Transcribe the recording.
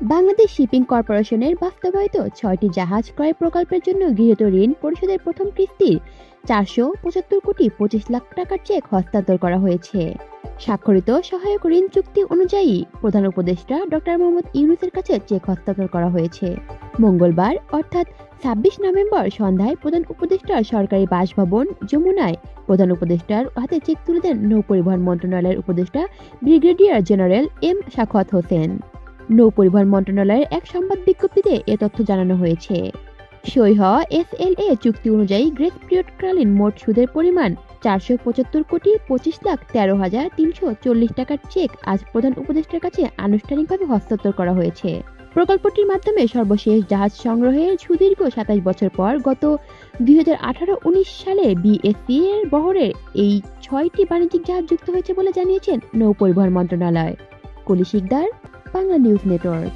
Bangladesh shipping কর্পোরেশনের বাস্তবায়িত 6টি জাহাজ ক্রয় প্রকল্পের জন্য গৃহীত ঋণ পরিশোধের প্রথম কিস্তির 475,25,00,000 টাকার চেক হস্তান্তর করা হয়েছে। স্বাক্ষরিত সহায়ক ঋণ চুক্তি অনুযায়ী প্রধান উপদেষ্টা ডক্টর মোহাম্মদ ইউনূসের কাছে চেক হস্তান্তর করা হয়েছে। মঙ্গলবার অর্থাৎ 26 নভেম্বর সন্ধ্যায় প্রধান উপদেষ্টার সরকারি বাসভবন যমুনায় প্রধান উপদেষ্টার হাতে চেক তুলে দেন নৌপরিবহন মন্ত্রণালয়ের উপদেষ্টা brigadier general M Sakhawat Hossain. নৌপরিবহন মন্ত্রণালয়ের এক সংবাদ বিজ্ঞপ্তিতে এ তথ্য জানানো হয়েছে। সই হওয়া এসএলএ চুক্তি অনুযায়ী গ্রেস পিরিয়ডকালীন মোট সুদের পরিমাণ 475,25,13,340 টাকার চেক আজ প্রধান উপদেষ্টার কাছে আনুষ্ঠানিকভাবে হস্তান্তর করা হয়েছে। প্রকল্পটির মাধ্যমে সর্বশেষ জাহাজ সংগ্রহের সুদীর্ঘ 27 বছর পর গত 2018-19 সালে বিএসসি এর বহরে এই 6টি বাণিজ্যিক জাহাজ যুক্ত হয়েছে বলে জানিয়েছেন নৌপরিবহন মন্ত্রণালয়। কলি শিকদার, বাংলা নিউজ নেটওয়ার্ক।